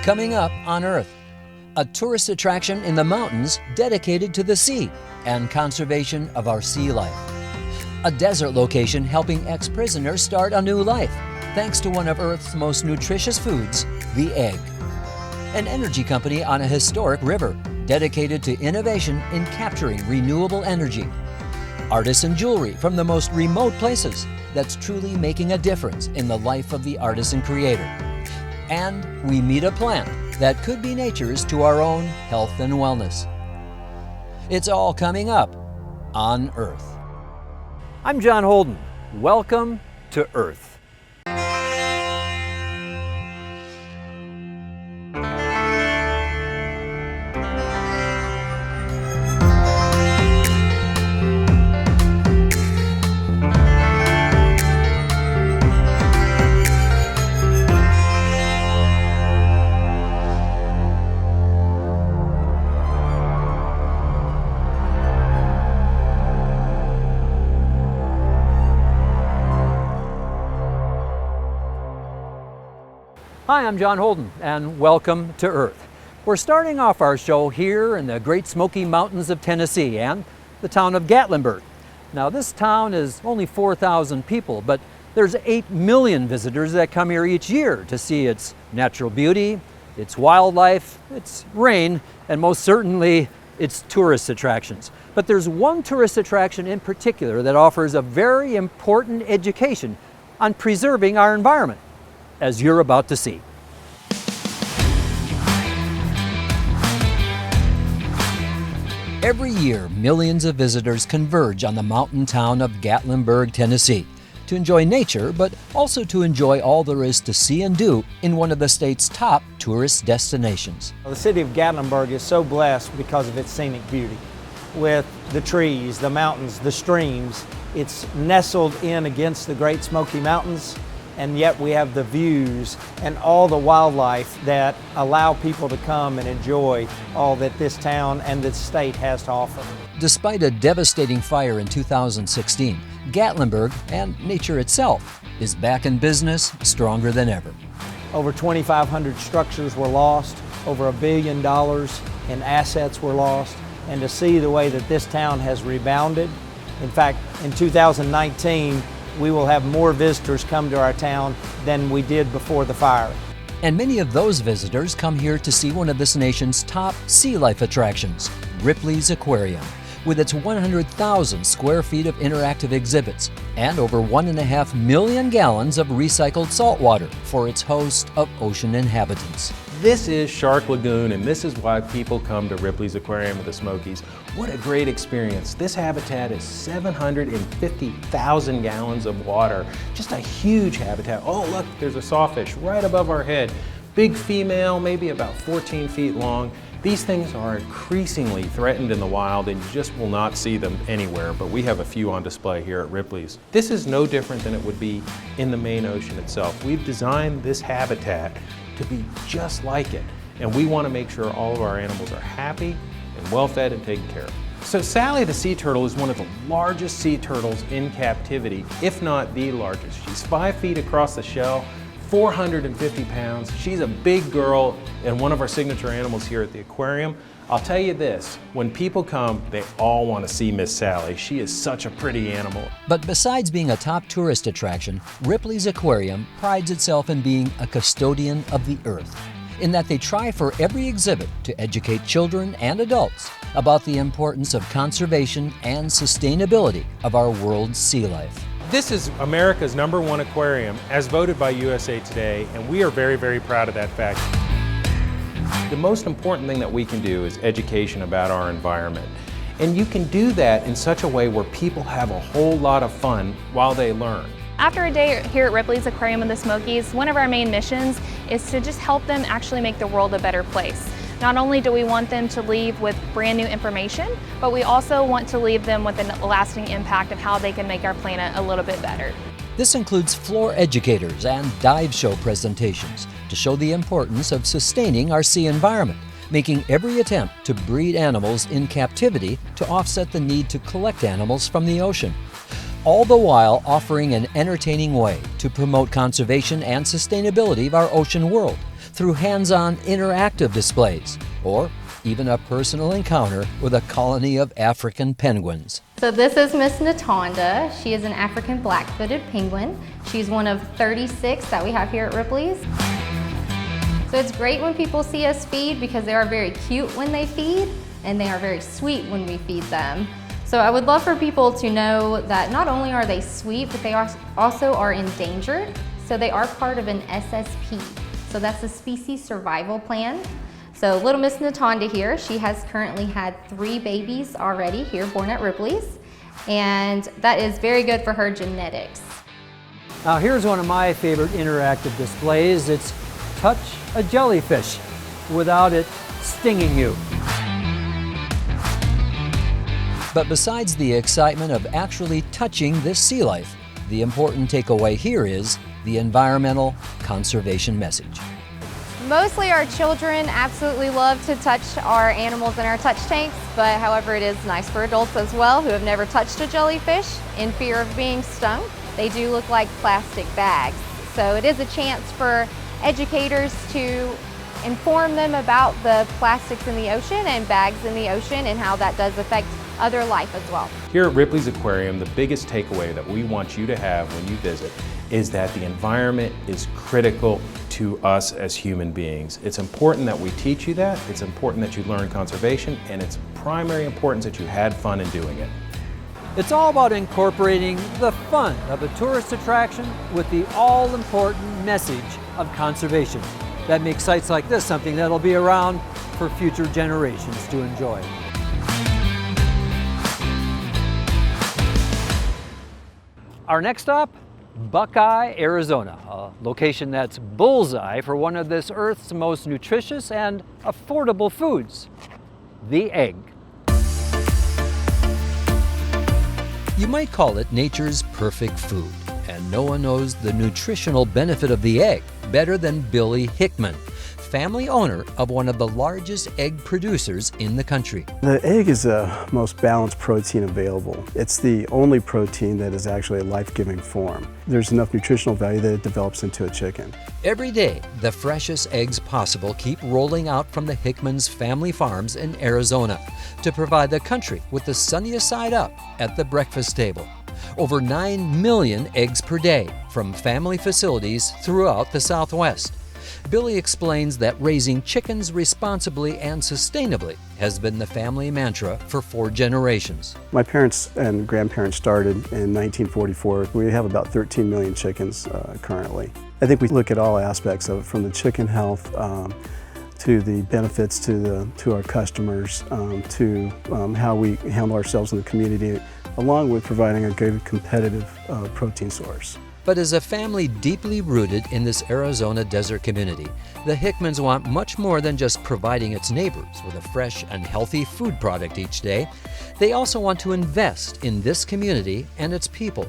Coming up on Earth, a tourist attraction in the mountains dedicated to the sea and conservation of our sea life. A desert location helping ex-prisoners start a new life, thanks to one of Earth's most nutritious foods, the egg. An energy company on a historic river dedicated to innovation in capturing renewable energy. Artisan jewelry from the most remote places that's truly making a difference in the life of the artisan creator. And we meet a plant that could be nature's to our own health and wellness. It's all coming up on Earth. I'm John Holden. Welcome to Earth. Hi, I'm John Holden, and welcome to Earth. We're starting off our show here in the Great Smoky Mountains of Tennessee and the town of Gatlinburg. Now, this town is only 4,000 people, but there's 8 million visitors that come here each year to see its natural beauty, its wildlife, its rain, and most certainly its tourist attractions. But there's one tourist attraction in particular that offers a very important education on preserving our environment, as you're about to see. Every year, millions of visitors converge on the mountain town of Gatlinburg, Tennessee, to enjoy nature, but also to enjoy all there is to see and do in one of the state's top tourist destinations. The city of Gatlinburg is so blessed because of its scenic beauty. With the trees, the mountains, the streams, it's nestled in against the Great Smoky Mountains, and yet we have the views and all the wildlife that allow people to come and enjoy all that this town and this state has to offer. Despite a devastating fire in 2016, Gatlinburg and nature itself is back in business, stronger than ever. Over 2,500 structures were lost, over $1 billion in assets were lost, and to see the way that this town has rebounded. In fact, in 2019, we will have more visitors come to our town than we did before the fire. And many of those visitors come here to see one of this nation's top sea life attractions, Ripley's Aquarium, with its 100,000 square feet of interactive exhibits and over 1.5 million gallons of recycled salt water for its host of ocean inhabitants. This is Shark Lagoon, and this is why people come to Ripley's Aquarium of the Smokies. What a great experience. This habitat is 750,000 gallons of water. Just a huge habitat. Oh, look, there's a sawfish right above our head. Big female, maybe about 14 feet long. These things are increasingly threatened in the wild, and you just will not see them anywhere, but we have a few on display here at Ripley's. This is no different than it would be in the main ocean itself. We've designed this habitat to be just like it, and we want to make sure all of our animals are happy and well fed and taken care of. So Sally the sea turtle is one of the largest sea turtles in captivity, if not the largest. She's 5 feet across the shell, 450 pounds. She's a big girl and one of our signature animals here at the aquarium. I'll tell you this, when people come, they all want to see Miss Sally. She is such a pretty animal. But besides being a top tourist attraction, Ripley's Aquarium prides itself in being a custodian of the earth, in that they try for every exhibit to educate children and adults about the importance of conservation and sustainability of our world's sea life. This is America's #1 aquarium, as voted by USA Today, and we are very, very proud of that fact. The most important thing that we can do is education about our environment. And you can do that in such a way where people have a whole lot of fun while they learn. After a day here at Ripley's Aquarium of the Smokies, one of our main missions is to just help them actually make the world a better place. Not only do we want them to leave with brand new information, but we also want to leave them with a lasting impact of how they can make our planet a little bit better. This includes floor educators and dive show presentations to show the importance of sustaining our sea environment, making every attempt to breed animals in captivity to offset the need to collect animals from the ocean. All the while offering an entertaining way to promote conservation and sustainability of our ocean world through hands-on interactive displays, or even a personal encounter with a colony of African penguins. So this is Miss Natonda. She is an African black-footed penguin. She's one of 36 that we have here at Ripley's. So it's great when people see us feed because they are very cute when they feed and they are very sweet when we feed them. So I would love for people to know that not only are they sweet, but they also are endangered. So they are part of an SSP. So that's a species survival plan. So little Miss Natonda here, she has currently had 3 babies already here born at Ripley's, and that is very good for her genetics. Now here's one of my favorite interactive displays. It's touch a jellyfish without it stinging you. But besides the excitement of actually touching this sea life, the important takeaway here is the environmental conservation message. Mostly our children absolutely love to touch our animals in our touch tanks, but however it is nice for adults as well who have never touched a jellyfish in fear of being stung. They do look like plastic bags. So it is a chance for educators to inform them about the plastics in the ocean and bags in the ocean and how that does affect other life as well. Here at Ripley's Aquarium, the biggest takeaway that we want you to have when you visit is that the environment is critical to us as human beings. It's important that we teach you that, it's important that you learn conservation, and it's primary importance that you had fun in doing it. It's all about incorporating the fun of a tourist attraction with the all-important message of conservation. That makes sites like this something that'll be around for future generations to enjoy. Our next stop, Buckeye, Arizona, a location that's bullseye for one of this Earth's most nutritious and affordable foods, the egg. You might call it nature's perfect food, and no one knows the nutritional benefit of the egg better than Billy Hickman, family owner of one of the largest egg producers in the country. The egg is the most balanced protein available. It's the only protein that is actually a life-giving form. There's enough nutritional value that it develops into a chicken. Every day, the freshest eggs possible keep rolling out from the Hickman's family farms in Arizona to provide the country with the sunniest side up at the breakfast table. Over 9 million eggs per day from family facilities throughout the Southwest. Billy explains that raising chickens responsibly and sustainably has been the family mantra for 4 generations. My parents and grandparents started in 1944. We have about 13 million chickens currently. I think we look at all aspects of it, from the chicken health to the benefits to our customers, to how we handle ourselves in the community, along with providing a good competitive protein source. But as a family deeply rooted in this Arizona desert community, the Hickmans want much more than just providing its neighbors with a fresh and healthy food product each day. They also want to invest in this community and its people,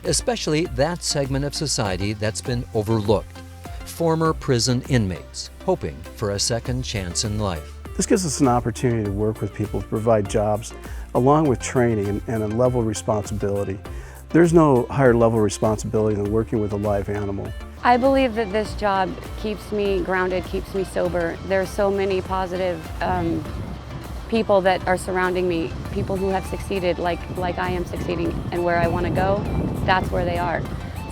especially that segment of society that's been overlooked, former prison inmates hoping for a second chance in life. This gives us an opportunity to work with people to provide jobs along with training and a level of responsibility. There's no higher level of responsibility than working with a live animal. I believe that this job keeps me grounded, keeps me sober. There are so many positive people that are surrounding me, people who have succeeded like I am succeeding, and where I want to go, that's where they are.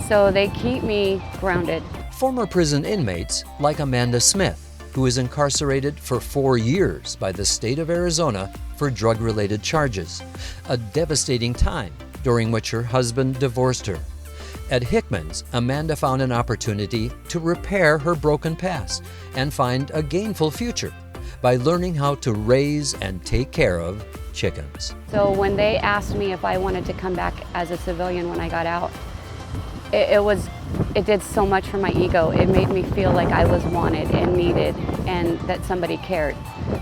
So they keep me grounded. Former prison inmates like Amanda Smith, who is incarcerated for 4 years by the state of Arizona for drug-related charges, a devastating time during which her husband divorced her. At Hickman's, Amanda found an opportunity to repair her broken past and find a gainful future by learning how to raise and take care of chickens. So when they asked me if I wanted to come back as a civilian when I got out, it did so much for my ego. It made me feel like I was wanted and needed and that somebody cared.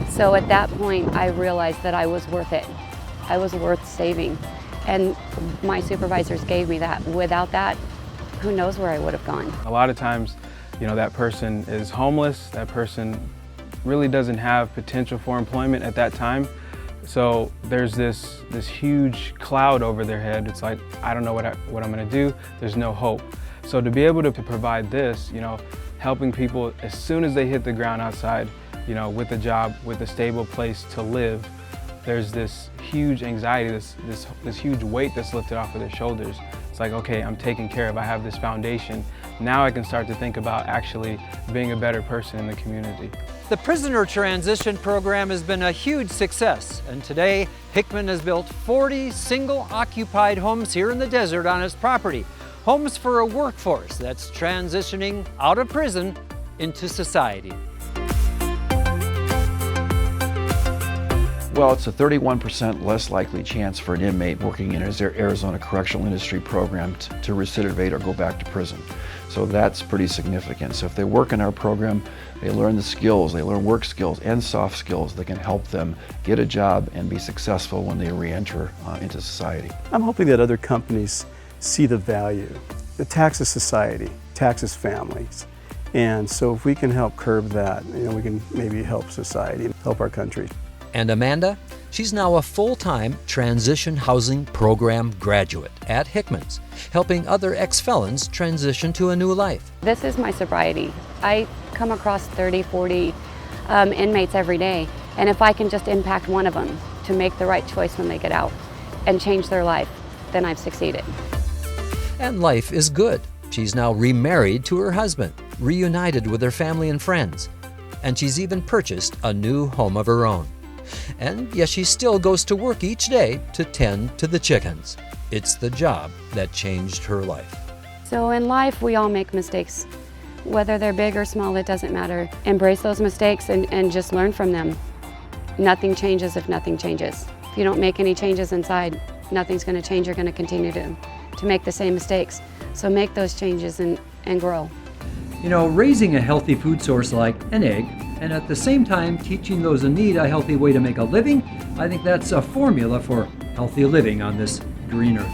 So at that point, I realized that I was worth it. I was worth saving. And my supervisors gave me that. Without that, who knows where I would have gone. A lot of times, that person is homeless, that person really doesn't have potential for employment at that time. So there's this huge cloud over their head. It's like, I don't know what I'm gonna do. There's no hope. So to be able to provide this, you know, helping people as soon as they hit the ground outside, you know, with a job, with a stable place to live, there's this huge anxiety, this huge weight that's lifted off of their shoulders. It's like, okay, I'm taken care of, I have this foundation. Now I can start to think about actually being a better person in the community. The prisoner transition program has been a huge success, and today Hickman has built 40 single-occupied homes here in the desert on his property. Homes for a workforce that's transitioning out of prison into society. Well, it's a 31% less likely chance for an inmate working in an Arizona correctional industry program to recidivate or go back to prison. So that's pretty significant. So if they work in our program, they learn the skills, they learn work skills and soft skills that can help them get a job and be successful when they re-enter into society. I'm hoping that other companies see the value. It taxes society, taxes families. And so if we can help curb that, you know, we can maybe help society, help our country. And Amanda, she's now a full-time transition housing program graduate at Hickman's, helping other ex-felons transition to a new life. This is my sobriety. I come across 30, 40 inmates every day, and if I can just impact one of them to make the right choice when they get out and change their life, then I've succeeded. And life is good. She's now remarried to her husband, reunited with her family and friends, and she's even purchased a new home of her own. And yes, she still goes to work each day to tend to the chickens. It's the job that changed her life. So in life, we all make mistakes. Whether they're big or small, it doesn't matter. Embrace those mistakes and just learn from them. Nothing changes if nothing changes. If you don't make any changes inside, nothing's going to change. You're going to continue to make the same mistakes. So make those changes and grow. You know, raising a healthy food source like an egg, and at the same time teaching those in need a healthy way to make a living, I think that's a formula for healthy living on this green earth.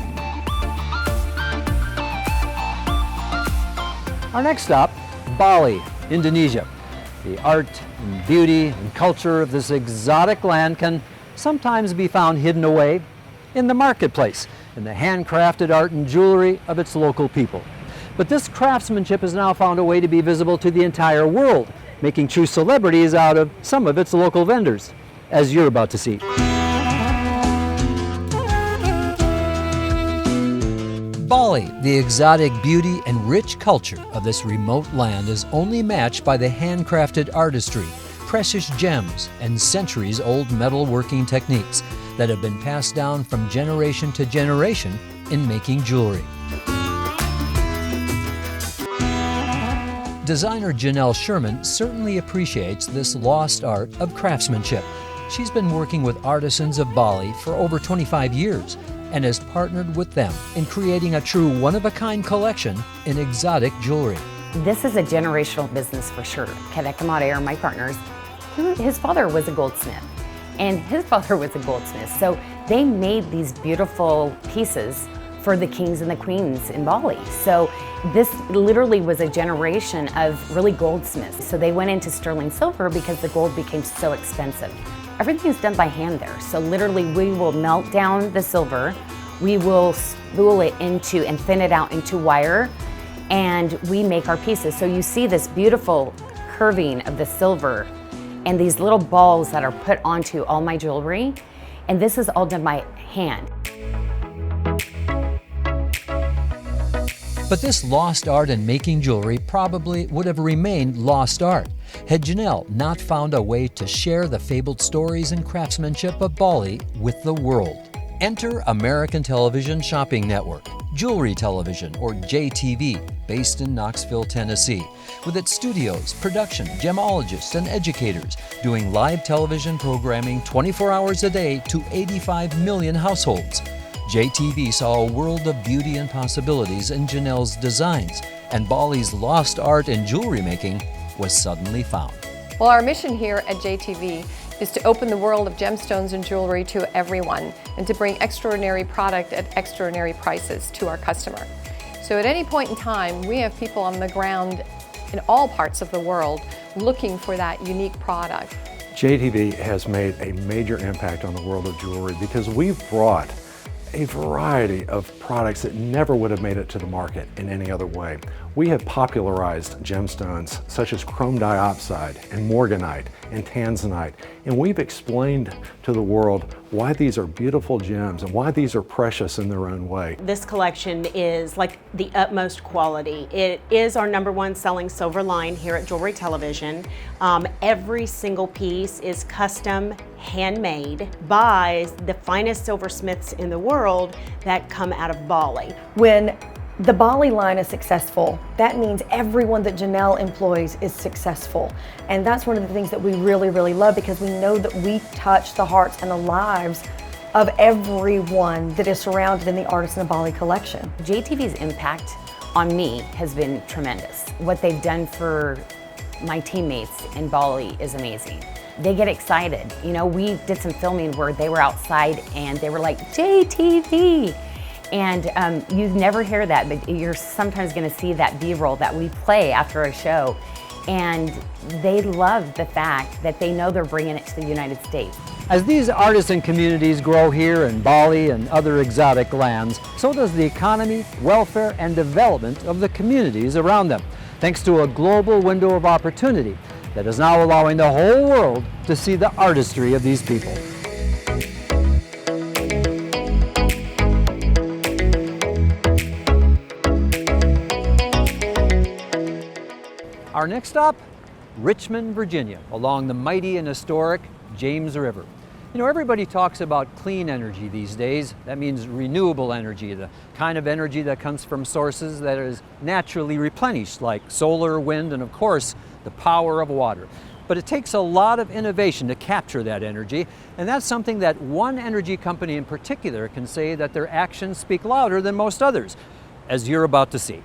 Our next stop, Bali, Indonesia. The art and beauty and culture of this exotic land can sometimes be found hidden away in the marketplace, in the handcrafted art and jewelry of its local people. But this craftsmanship has now found a way to be visible to the entire world, making true celebrities out of some of its local vendors, as you're about to see. Bali, the exotic beauty and rich culture of this remote land, is only matched by the handcrafted artistry, precious gems, and centuries-old metalworking techniques that have been passed down from generation to generation in making jewelry. Designer Janelle Sherman certainly appreciates this lost art of craftsmanship. She's been working with artisans of Bali for over 25 years and has partnered with them in creating a true one-of-a-kind collection in exotic jewelry. This is a generational business for sure. Kadek Amadeo, my partners, his father was a goldsmith, and his father was a goldsmith. So they made these beautiful pieces for the kings and the queens in Bali. So this literally was a generation of really goldsmiths. So they went into sterling silver because the gold became so expensive. Everything is done by hand there. So literally we will melt down the silver, we will spool it into and thin it out into wire, and we make our pieces. So you see this beautiful curving of the silver and these little balls that are put onto all my jewelry. And this is all done by hand. But this lost art in making jewelry probably would have remained lost art had Janelle not found a way to share the fabled stories and craftsmanship of Bali with the world. Enter American Television Shopping Network, Jewelry Television, or JTV, based in Knoxville, Tennessee, with its studios, production, gemologists, and educators doing live television programming 24 hours a day to 85 million households. JTV saw a world of beauty and possibilities in Janelle's designs, and Bali's lost art in jewelry making was suddenly found. Well, our mission here at JTV is to open the world of gemstones and jewelry to everyone and to bring extraordinary product at extraordinary prices to our customer. So at any point in time, we have people on the ground in all parts of the world looking for that unique product. JTV has made a major impact on the world of jewelry because we've brought a variety of products that never would have made it to the market in any other way. We have popularized gemstones such as chrome diopside and morganite and tanzanite, and we've explained to the world why these are beautiful gems and why these are precious in their own way. This collection is like the utmost quality. It is our #1 selling silver line here at Jewelry Television. Every single piece is custom, handmade by the finest silversmiths in the world that come out of Bali. When the Bali line is successful, that means everyone that Janelle employs is successful. And that's one of the things that we really, really love, because we know that we touch the hearts and the lives of everyone that is surrounded in the Artisan of Bali collection. JTV's impact on me has been tremendous. What they've done for my teammates in Bali is amazing. They get excited. You know, we did some filming where they were outside and they were like, JTV! And you never hear that, but you're sometimes going to see that B-roll that we play after a show. And they love the fact that they know they're bringing it to the United States. As these artisan communities grow here in Bali and other exotic lands, so does the economy, welfare, and development of the communities around them, thanks to a global window of opportunity that is now allowing the whole world to see the artistry of these people. Our next stop, Richmond, Virginia, along the mighty and historic James River. You know, everybody talks about clean energy these days. That means renewable energy, the kind of energy that comes from sources that is naturally replenished, like solar, wind, and of course, the power of water. But it takes a lot of innovation to capture that energy, and that's something that one energy company in particular can say that their actions speak louder than most others, as you're about to see.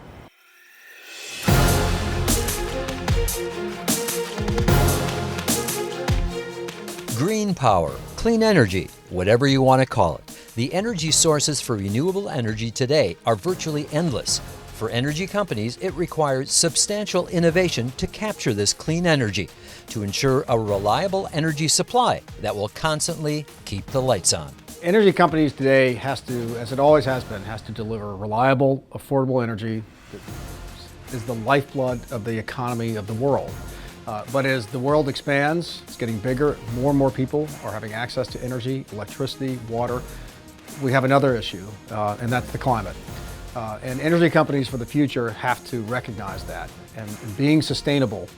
Green power, clean energy, whatever you want to call it. The energy sources for renewable energy today are virtually endless. For energy companies, it requires substantial innovation to capture this clean energy, to ensure a reliable energy supply that will constantly keep the lights on. Energy companies today has to, as it always has been, has to deliver reliable, affordable energy that is the lifeblood of the economy of the world. But as the world expands, it's getting bigger, more and more people are having access to energy, electricity, water. We have another issue, and that's the climate. And energy companies for the future have to recognize that. And being sustainable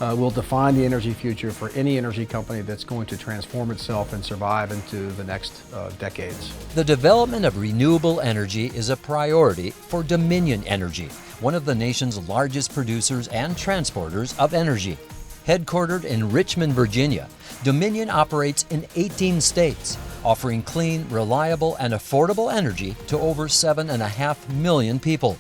will define the energy future for any energy company that's going to transform itself and survive into the next decades. The development of renewable energy is a priority for Dominion Energy, one of the nation's largest producers and transporters of energy. Headquartered in Richmond, Virginia, Dominion operates in 18 states, offering clean, reliable, and affordable energy to over 7.5 million people.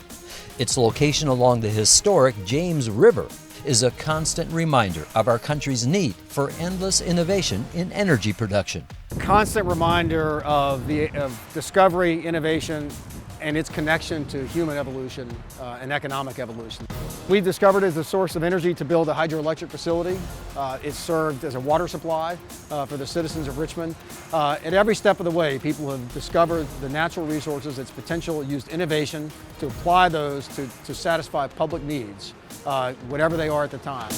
Its location along the historic James River is a constant reminder of our country's need for endless innovation in energy production. Constant reminder of discovery, innovation, and its connection to human evolution and economic evolution. We discovered it as a source of energy to build a hydroelectric facility. It served as a water supply for the citizens of Richmond. At every step of the way, people have discovered the natural resources, its potential, used innovation to apply those to satisfy public needs, whatever they are at the time.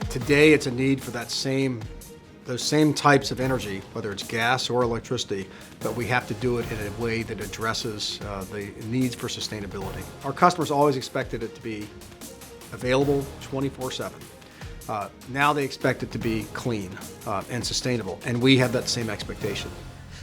Today, it's a need for those same types of energy, whether it's gas or electricity, but we have to do it in a way that addresses the needs for sustainability. Our customers always expected it to be available 24/7. Now they expect it to be clean and sustainable, and we have that same expectation.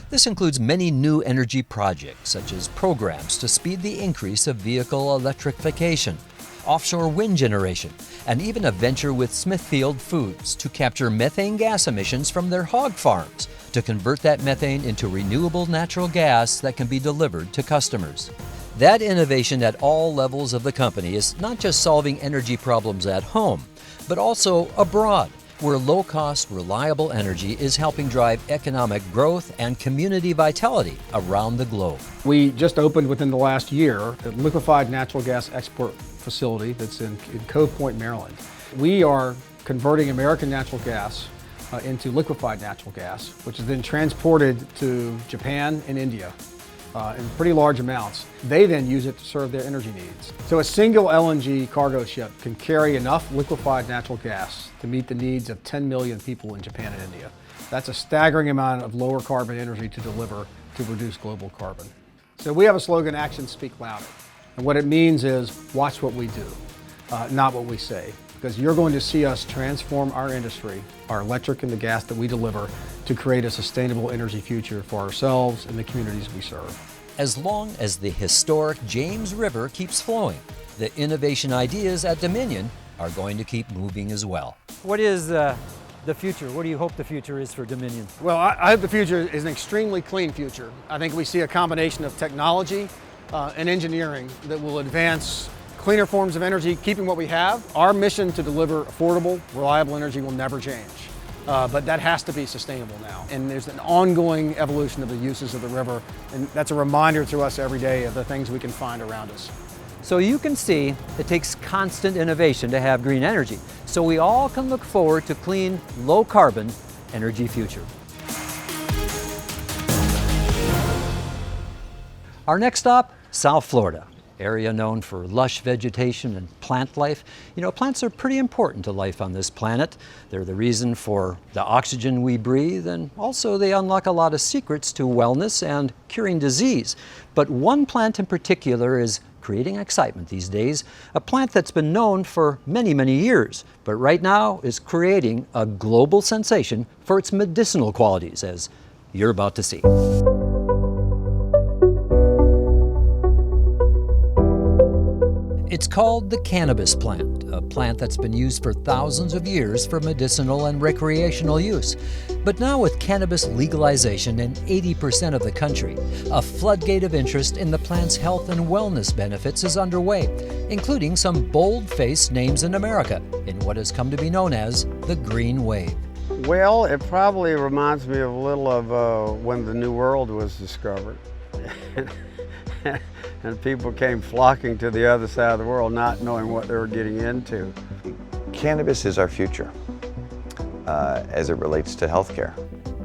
This includes many new energy projects, such as programs to speed the increase of vehicle electrification, offshore wind generation, and even a venture with Smithfield Foods to capture methane gas emissions from their hog farms to convert that methane into renewable natural gas that can be delivered to customers. That innovation at all levels of the company is not just solving energy problems at home, but also abroad, where low-cost, reliable energy is helping drive economic growth and community vitality around the globe. We just opened within the last year a liquefied natural gas export facility that's in Cove Point, Maryland. We are converting American natural gas into liquefied natural gas, which is then transported to Japan and India in pretty large amounts. They then use it to serve their energy needs. So a single LNG cargo ship can carry enough liquefied natural gas to meet the needs of 10 million people in Japan and India. That's a staggering amount of lower carbon energy to deliver to reduce global carbon. So we have a slogan, actions speak louder. And what it means is watch what we do, not what we say. Because you're going to see us transform our industry, our electric and the gas that we deliver, to create a sustainable energy future for ourselves and the communities we serve. As long as the historic James River keeps flowing, the innovation ideas at Dominion are going to keep moving as well. What is the future? What do you hope the future is for Dominion? Well, I hope the future is an extremely clean future. I think we see a combination of technology and engineering that will advance cleaner forms of energy, keeping what we have. Our mission to deliver affordable, reliable energy will never change. But that has to be sustainable now. And there's an ongoing evolution of the uses of the river, and that's a reminder to us every day of the things we can find around us. So you can see it takes constant innovation to have green energy. So we all can look forward to clean, low carbon energy future. Our next stop, South Florida. Area known for lush vegetation and plant life. You know, plants are pretty important to life on this planet. They're the reason for the oxygen we breathe, and also they unlock a lot of secrets to wellness and curing disease. But one plant in particular is creating excitement these days, a plant that's been known for many, many years, but right now is creating a global sensation for its medicinal qualities, as you're about to see. It's called the cannabis plant, a plant that's been used for thousands of years for medicinal and recreational use. But now with cannabis legalization in 80% of the country, a floodgate of interest in the plant's health and wellness benefits is underway, including some bold-faced names in America in what has come to be known as the Green Wave. Well, it probably reminds me of a little of when the New World was discovered. And people came flocking to the other side of the world not knowing what they were getting into. Cannabis is our future as it relates to healthcare.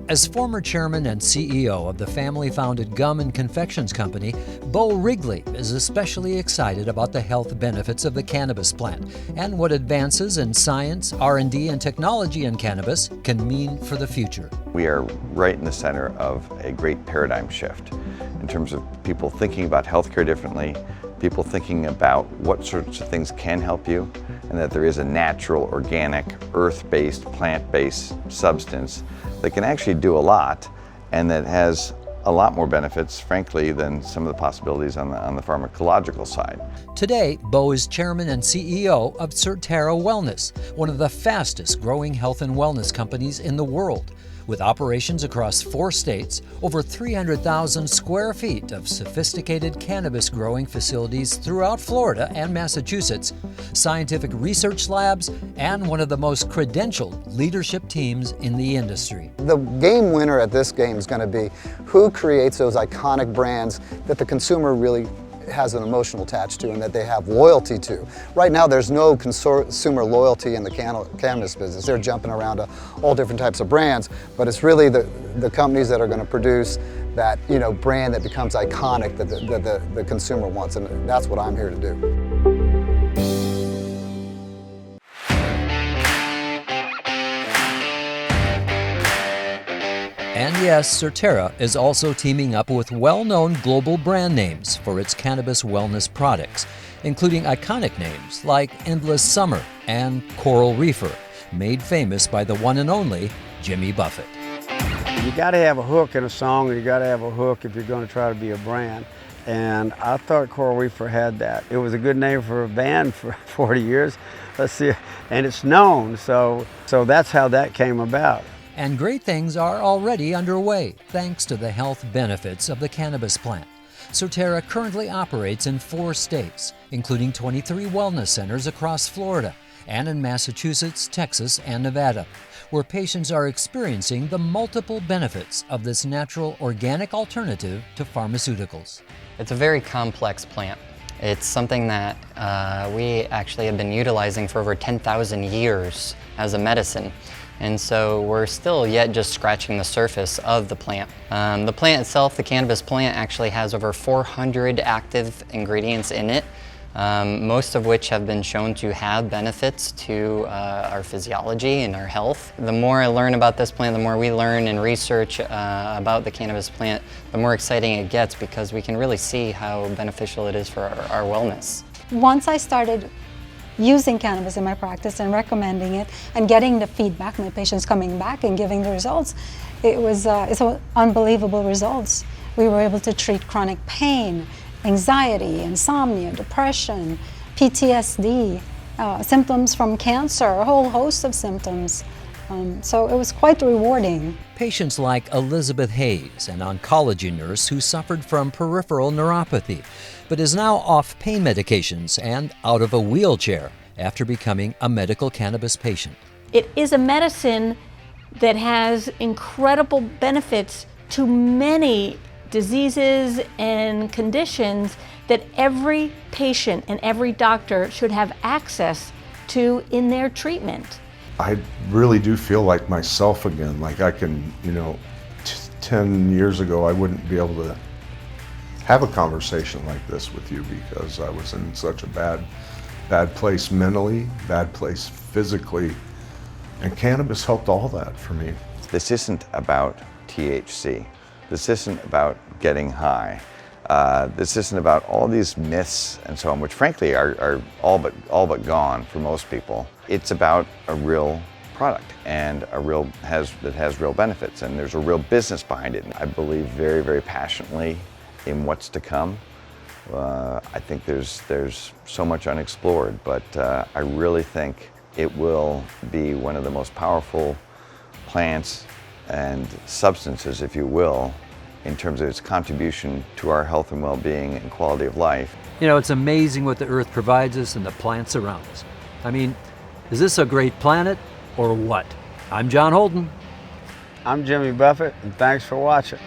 As former chairman and CEO of the family-founded gum and confections company, Bo Wrigley is especially excited about the health benefits of the cannabis plant and what advances in science, R&D, and technology in cannabis can mean for the future. We are right in the center of a great paradigm shift in terms of people thinking about healthcare differently, people thinking about what sorts of things can help you, and that there is a natural, organic, earth-based, plant-based substance that can actually do a lot and that has a lot more benefits, frankly, than some of the possibilities on the pharmacological side. Today, Bo is chairman and CEO of Surterra Wellness, one of the fastest growing health and wellness companies in the world. With operations across 4 states, over 300,000 square feet of sophisticated cannabis growing facilities throughout Florida and Massachusetts, scientific research labs, and one of the most credentialed leadership teams in the industry. The game winner at this game is going to be who creates those iconic brands that the consumer really has an emotional attach to and that they have loyalty to. Right now there's no consumer loyalty in the cannabis business. They're jumping around to all different types of brands, but it's really the companies that are going to produce that brand that becomes iconic that the consumer wants, and that's what I'm here to do. And yes, Surterra is also teaming up with well-known global brand names for its cannabis wellness products, including iconic names like Endless Summer and Coral Reefer, made famous by the one and only Jimmy Buffett. You got to have a hook in a song, and you got to have a hook if you're going to try to be a brand. And I thought Coral Reefer had that. It was a good name for a band for 40 years. Let's see, and it's known, so that's how that came about. And great things are already underway thanks to the health benefits of the cannabis plant. Surterra currently operates in 4 states, including 23 wellness centers across Florida and in Massachusetts, Texas, and Nevada, where patients are experiencing the multiple benefits of this natural organic alternative to pharmaceuticals. It's a very complex plant. It's something that we actually have been utilizing for over 10,000 years as a medicine. And so we're still yet just scratching the surface of the plant. The plant itself, the cannabis plant, actually has over 400 active ingredients in it, most of which have been shown to have benefits to our physiology and our health. The more I learn about this plant, the more we learn and research about the cannabis plant, the more exciting it gets, because we can really see how beneficial it is for our wellness. Once I started using cannabis in my practice and recommending it and getting the feedback, my patients coming back and giving the results, it's unbelievable results. We were able to treat chronic pain, anxiety, insomnia, depression, PTSD, symptoms from cancer, a whole host of symptoms. So it was quite rewarding. Patients like Elizabeth Hayes, an oncology nurse who suffered from peripheral neuropathy, but is now off pain medications and out of a wheelchair after becoming a medical cannabis patient. It is a medicine that has incredible benefits to many diseases and conditions that every patient and every doctor should have access to in their treatment. I really do feel like myself again, like I can, 10 years ago I wouldn't be able to have a conversation like this with you because I was in such a bad place mentally, bad place physically, and cannabis helped all that for me. This isn't about THC. This isn't about getting high. This isn't about all these myths and so on, which frankly are all but gone for most people. It's about a real product and that has real benefits, and there's a real business behind it. I believe very, very passionately in what's to come. I think there's so much unexplored, but I really think it will be one of the most powerful plants and substances, if you will, in terms of its contribution to our health and well-being and quality of life. It's amazing what the earth provides us and the plants around us. I mean, is this a great planet or what? I'm John Holden. I'm Jimmy Buffett, and thanks for watching.